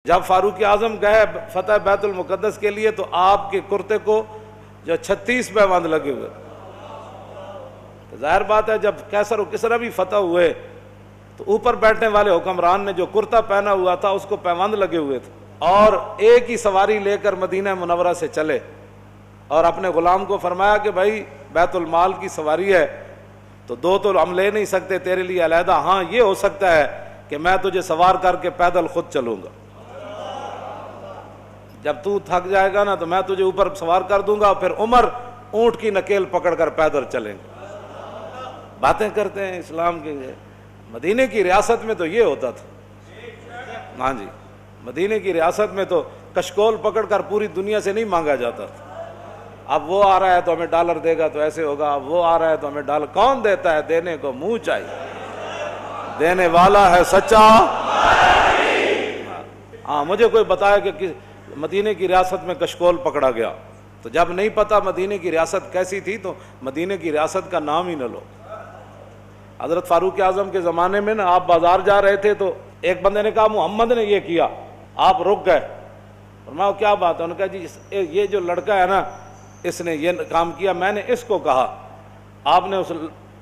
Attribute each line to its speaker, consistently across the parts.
Speaker 1: جب فاروق اعظم گئے فتح بیت المقدس کے لیے تو آپ کے کرتے کو جو 36 پیوند لگے ہوئے. ظاہر بات ہے جب کیسر و کسرا بھی فتح ہوئے تو اوپر بیٹھنے والے حکمران نے جو کرتا پہنا ہوا تھا اس کو پیوند لگے ہوئے تھے، اور ایک ہی سواری لے کر مدینہ منورہ سے چلے اور اپنے غلام کو فرمایا کہ بھائی بیت المال کی سواری ہے تو دو تو ہم لے نہیں سکتے تیرے لیے علیحدہ، ہاں یہ ہو سکتا ہے کہ میں تجھے سوار کر کے پیدل خود چلوں گا، جب تو تھک جائے گا نا تو میں تجھے اوپر سوار کر دوں گا، پھر عمر اونٹ کی نکیل پکڑ کر پیدل چلیں گے. باتیں کرتے ہیں اسلام کے. مدینے کی ریاست میں تو یہ ہوتا تھا. ہاں جی، مدینے کی ریاست میں تو کشکول پکڑ کر پوری دنیا سے نہیں مانگا جاتا تھا. اب وہ آ رہا ہے تو ہمیں ڈالر دے گا تو ایسے ہوگا، اب وہ آ رہا ہے تو ہمیں ڈالر. کون دیتا ہے؟ دینے کو منہ چاہیے، دینے والا ہے سچا. ہاں مجھے کوئی بتایا کہ مدینے کی ریاست میں کشکول پکڑا گیا، تو جب نہیں پتا مدینے کی ریاست کیسی تھی تو مدینے کی ریاست کا نام ہی نہ لو. حضرت فاروق اعظم کے زمانے میں نا آپ بازار جا رہے تھے تو ایک بندے نے کہا محمد نے یہ کیا، آپ رک گئے. فرمایا کیا بات ہے؟ انہوں نے کہا جی یہ جو لڑکا ہے نا اس نے یہ کام کیا، میں نے اس کو کہا. آپ نے اس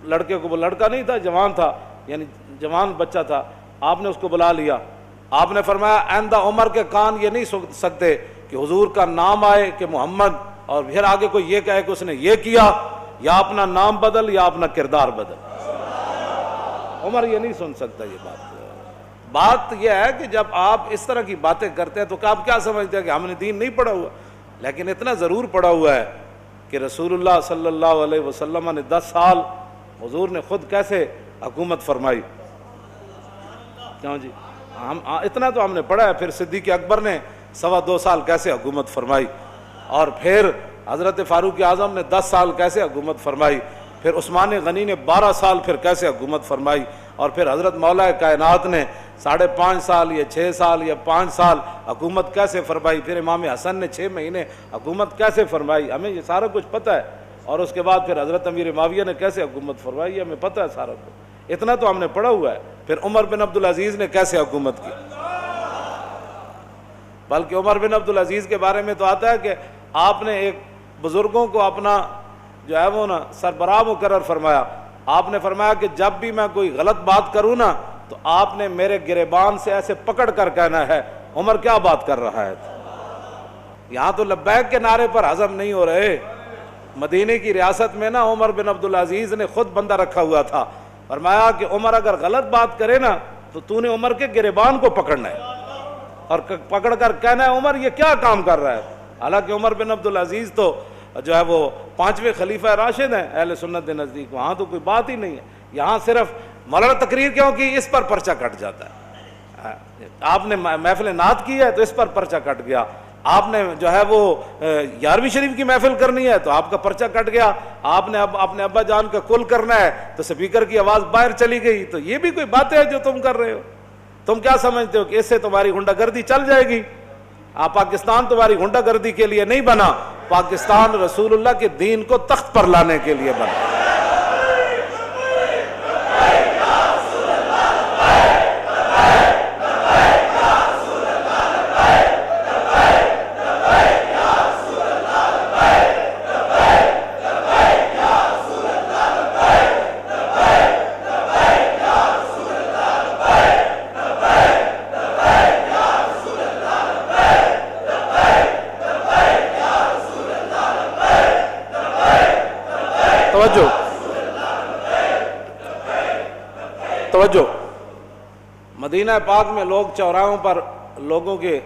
Speaker 1: لڑکے کو، وہ لڑکا نہیں تھا جوان تھا، یعنی جوان بچہ تھا، آپ نے اس کو بلا لیا. آپ نے فرمایا آئندہ عمر کے کان یہ نہیں سن سکتے کہ حضور کا نام آئے کہ محمد اور پھر آگے کوئی یہ کہے کہ اس نے یہ کیا، یا اپنا نام بدل یا اپنا کردار بدل. عمر یہ نہیں سن سکتا یہ بات یہ ہے کہ جب آپ اس طرح کی باتیں کرتے ہیں تو آپ کیا سمجھتے ہیں کہ ہم نے دین نہیں پڑھا ہوا؟ لیکن اتنا ضرور پڑھا ہوا ہے کہ رسول اللہ صلی اللہ علیہ وسلم نے 10 سال حضور نے خود کیسے حکومت فرمائی. کیوں جی؟ ہم اتنا تو ہم نے پڑھا ہے. پھر صدیق اکبر نے 2.25 سال کیسے حکومت فرمائی، اور پھر حضرت فاروق اعظم نے 10 سال کیسے حکومت فرمائی، پھر عثمان غنی نے 12 سال پھر کیسے حکومت فرمائی، اور پھر حضرت مولا کائنات نے 5.5 سال یا 6 سال یا 5 سال حکومت کیسے فرمائی، پھر امام حسن نے 6 مہینے حکومت کیسے فرمائی. ہمیں یہ سارا کچھ پتہ ہے. اور اس کے بعد پھر حضرت امیر معاویہ نے کیسے حکومت فرمائی، ہمیں پتہ ہے سارا کچھ. اتنا تو ہم نے پڑھا ہوا ہے. پھر عمر بن عبدالعزیز نے کیسے حکومت کی، بلکہ عمر بن عبدالعزیز کے بارے میں تو آتا ہے کہ آپ نے ایک بزرگوں کو اپنا جو ہے وہ نا سربراہ مقرر فرمایا. آپ نے فرمایا کہ جب بھی میں کوئی غلط بات کروں نا تو آپ نے میرے گریبان سے ایسے پکڑ کر کہنا ہے عمر کیا بات کر رہا ہے. یہاں تو لبیک کے نعرے پر ہضم نہیں ہو رہے. مدینے کی ریاست میں نا عمر بن عبدالعزیز نے خود بندہ رکھا ہوا تھا. فرمایا کہ عمر اگر غلط بات کرے نا تو نے عمر کے گریبان کو پکڑنا ہے اور پکڑ کر کہنا ہے عمر یہ کیا کام کر رہا ہے. حالانکہ عمر بن عبدالعزیز تو جو ہے وہ 5ویں خلیفہ راشد ہیں اہل سنت کے نزدیک. وہاں تو کوئی بات ہی نہیں ہے. یہاں صرف مولانا تقریر کیوں کی، اس پر پرچہ کٹ جاتا ہے. آپ نے محفل نعت کی ہے تو اس پر پرچہ کٹ گیا. آپ نے جو ہے وہ 11ویں شریف کی محفل کرنی ہے تو آپ کا پرچہ کٹ گیا. آپ نے اب اپنے ابا جان کا کل کرنا ہے تو سپیکر کی آواز باہر چلی گئی. تو یہ بھی کوئی باتیں ہیں جو تم کر رہے ہو. تم کیا سمجھتے ہو کہ اس سے تمہاری غنڈہ گردی چل جائے گی؟ پاکستان تمہاری غنڈہ گردی کے لیے نہیں بنا، پاکستان رسول اللہ کے دین کو تخت پر لانے کے لیے بنا. توجہ. مدینہ پاک میں لوگ چوراہوں پر لوگوں کے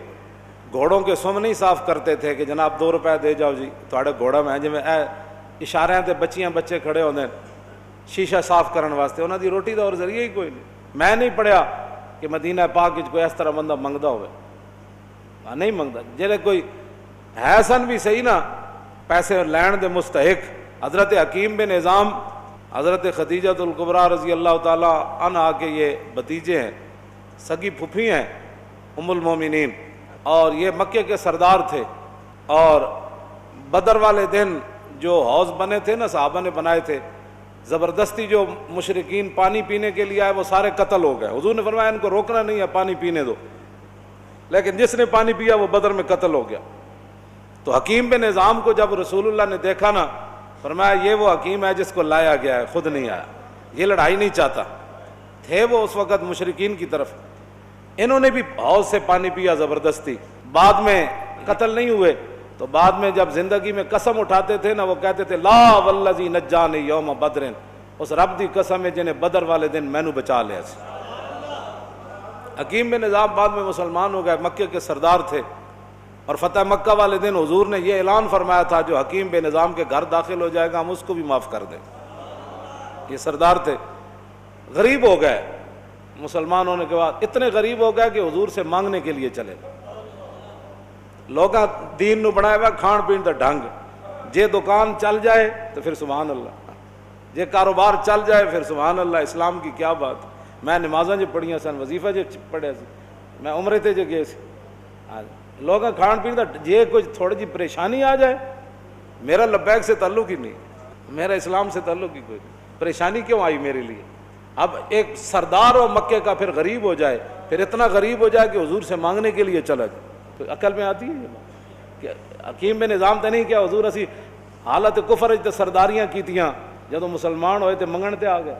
Speaker 1: گھوڑوں کے سم نہیں صاف کرتے تھے کہ جناب 2 روپے دے جاؤ جی تھوڑے گھوڑا میں جی اشارے تے بچیاں بچے کھڑے ہوندے شیشہ صاف کرن واسطے. انہاں دی روٹی دا اور ذریعہ ہی کوئی نہیں. میں نہیں پڑھیا کہ مدینہ پاک وچ کوئی اس طرح بندہ منگدا ہوئے. نہیں منگدا. جڑے کوئی ہے سن بھی صحیح نا پیسے لین دے مستحق. حضرت حکیم بن نظام حضرت خدیجہ الکبریٰ رضی اللہ تعالی عنہا کے یہ بھتیجے ہیں، سگی پھپھی ہیں ام المومنین، اور یہ مکے کے سردار تھے. اور بدر والے دن جو حوض بنے تھے نا صحابہ نے بنائے تھے، زبردستی جو مشرکین پانی پینے کے لیے آئے وہ سارے قتل ہو گئے. حضور نے فرمایا ان کو روکنا نہیں ہے، پانی پینے دو. لیکن جس نے پانی پیا وہ بدر میں قتل ہو گیا۔ تو حکیم بن نظام کو جب رسول اللہ نے دیکھا نا، فرمایا یہ وہ حکیم ہے جس کو لایا گیا ہے، خود نہیں آیا، یہ لڑائی نہیں چاہتا۔ تھے وہ اس وقت مشرکین کی طرف، انہوں نے بھی حوض سے پانی پیا زبردستی، بعد میں قتل نہیں ہوئے۔ تو بعد میں جب زندگی میں قسم اٹھاتے تھے نا، وہ کہتے تھے لا والذی نجانی یوم بدر، اس رب دی قسم ہے جنہیں بدر والے دن مینوں بچا لیا سی۔ حکیم بن نظام بعد میں مسلمان ہو گئے، مکے کے سردار تھے، اور فتح مکہ والے دن حضور نے یہ اعلان فرمایا تھا جو حکیم بن نظام کے گھر داخل ہو جائے گا ہم اس کو بھی معاف کر دیں۔ یہ سردار تھے، غریب ہو گئے مسلمان ہونے کے بعد، اتنے غریب ہو گئے کہ حضور سے مانگنے کے لیے چلے۔ لوگاں دین نو بنایا ہوا کھان پین دا ڈھنگ، جے دکان چل جائے تو پھر سبحان اللہ، جے کاروبار چل جائے پھر سبحان اللہ۔ اسلام کی کیا بات، میں نمازاں جو پڑھیاں سن، وظیفہ جو پڑھیا سی، میں عمرے تے جو گئے سی، لوگاں کھان پین دا جے کچھ تھوڑی جی پریشانی آ جائے، میرا لبیک سے تعلق ہی نہیں، میرا اسلام سے تعلق ہی کوئی نہیں، پریشانی کیوں آئی میرے لیے؟ اب ایک سردار ہو مکے کا پھر غریب ہو جائے، پھر اتنا غریب ہو جائے کہ حضور سے مانگنے کے لیے چلا جائے، تو عقل میں آتی ہے یہ بات؟ کہ حکیم بن نظام تے نہیں کیا حضور اسی حالت کفر تے سرداریاں کیتیاں، جدو مسلمان ہوئے تے منگن تے آ گئے۔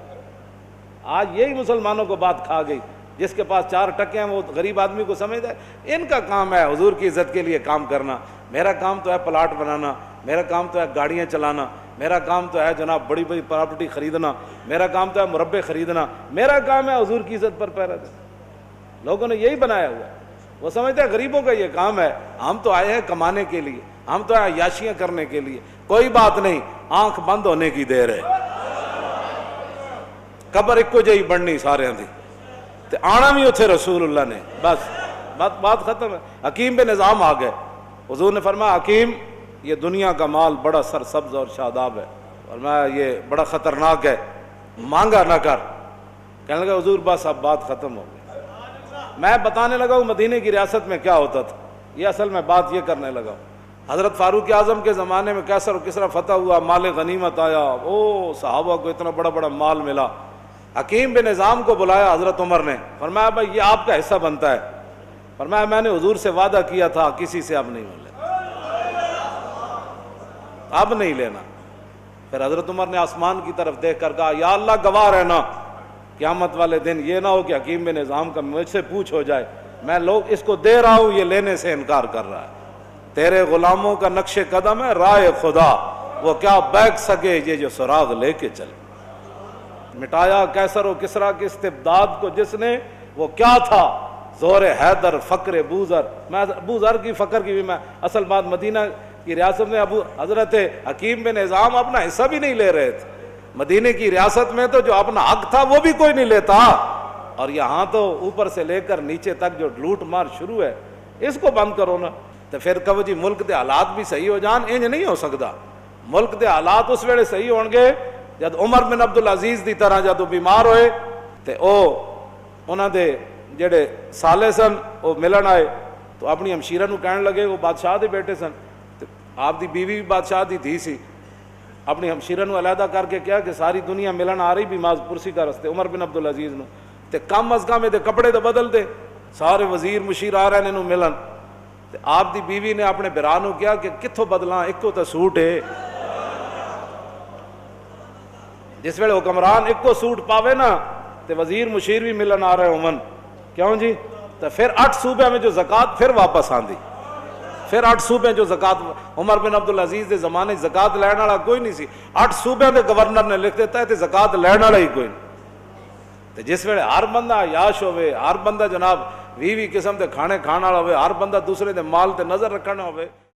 Speaker 1: آج یہی مسلمانوں کو بات کھا گئی، جس کے پاس 4 ٹکے ہیں وہ غریب آدمی کو سمجھتا ہے ان کا کام ہے حضور کی عزت کے لیے کام کرنا، میرا کام تو ہے پلاٹ بنانا، میرا کام تو ہے گاڑیاں چلانا، میرا کام تو ہے جناب بڑی بڑی پراپرٹی خریدنا، میرا کام تو ہے مربے خریدنا، میرا کام ہے حضور کی عزت پر پہرا دینا۔ لوگوں نے یہی بنایا ہوا ہے، وہ سمجھتے ہیں غریبوں کا یہ کام ہے، ہم تو آئے ہیں کمانے کے لیے، ہم تو آئے عیاشیاں کرنے کے لیے۔ کوئی بات نہیں، آنکھ بند ہونے کی دیر ہے، قبر ایک کو جہی بننی سارے دی، تے آنا بھی اتھے رسول اللہ نے، بس بات ختم ہے۔ حکیم بن نظام آ گئے، حضور نے فرمایا حکیم یہ دنیا کا مال بڑا سرسبز اور شاداب ہے، فرمایا یہ بڑا خطرناک ہے، مانگا نہ کر۔ کہنے لگا حضور بس اب بات ختم ہو گئی۔ میں بتانے لگا ہوں مدینے کی ریاست میں کیا ہوتا تھا، یہ اصل میں بات یہ کرنے لگا ہوں۔ حضرت فاروق اعظم کے زمانے میں کیسر و کسرا فتح ہوا، مال غنیمت آیا، او صحابہ کو اتنا بڑا بڑا مال ملا۔ حکیم بن نظام کو بلایا حضرت عمر نے، فرمایا بھائی یہ آپ کا حصہ بنتا ہے۔ فرمایا میں نے حضور سے وعدہ کیا تھا کسی سے اب نہیں لینا، اب نہیں لینا۔ پھر حضرت عمر نے آسمان کی طرف دیکھ کر کہا یا اللہ گواہ رہنا، قیامت والے دن یہ نہ ہو کہ حکیم بن نظام کا مجھ سے پوچھ ہو جائے میں لوگ اس کو دے رہا ہوں یہ لینے سے انکار کر رہا ہے، تیرے غلاموں کا نقش قدم ہے رائے خدا، وہ کیا بیک سکے یہ جو سراغ لے کے چلے۔ مٹایا کیسر و کسرا کی استبداد کو جس نے، وہ کیا تھا؟ زور حیدر فقر بوذر۔ میں بوذر کی فقر کی بھی میں اصل بات، مدینہ کی ریاست میں حضرت حکیم بن نظام اپنا حصہ بھی نہیں لے رہے تھے، مدینے کی ریاست میں تو جو اپنا حق تھا وہ بھی کوئی نہیں لیتا، اور یہاں تو اوپر سے لے کر نیچے تک جو لوٹ مار شروع ہے، اس کو بند کرو نا۔ تو پھر کہو جی ملک دے حالات بھی صحیح ہو جان، انج نہیں ہو سکتا۔ ملک دے حالات اس ویلے صحیح ہون گے جد عمر بن عبدالعزیز دی طرح جدو بیمار ہوئے تے انہاں دے جڑے سالے سن وہ ملن آئے تو اپنی ہمشیرہ نو کہنے لگے، وہ بادشاہ دے بیٹے سن، آپ دی بیوی بھی بادشاہ دی دھی سی، اپنی ہمشیرہ نو علیحدہ کر کے کیا کہ ساری دنیا ملن آ رہی بیمار پرسی کا رستے عمر بن عبدالعزیز نو، تے کم از کم دے کپڑے تے بدل دے، سارے وزیر مشیر آ رہے نے ملن، تے آپ دی بیوی نے اپنے برا نو کیا کہ کتھوں بدلاں، ایک کو تے سوٹ ہے، جس ویلے حکمران ایک کو سوٹ پاوے نا تے وزیر مشیر بھی ملن آ رہے ہومن، کیوں جی؟ تو پھر 8 صوبے میں جو زکوٰۃ پھر واپس آندی، پھر 8 صوبے جو زکوٰۃ عمر بن عبدالعزیز دے زمانے زکوٰۃ لین والا کوئی نہیں سی، 8 صوبے دے گورنر نے لکھ دیتا ہے تے زکوٰۃ لین والا ہی کوئی نہیں۔ تے جس ویلے ہر بندہ عیاش ہوئے، ہر بندہ جناب 20 قسم دے کھانے کھانا ہوئے، ہر بندہ دوسرے دے مال تے نظر رکھنا ہوئے،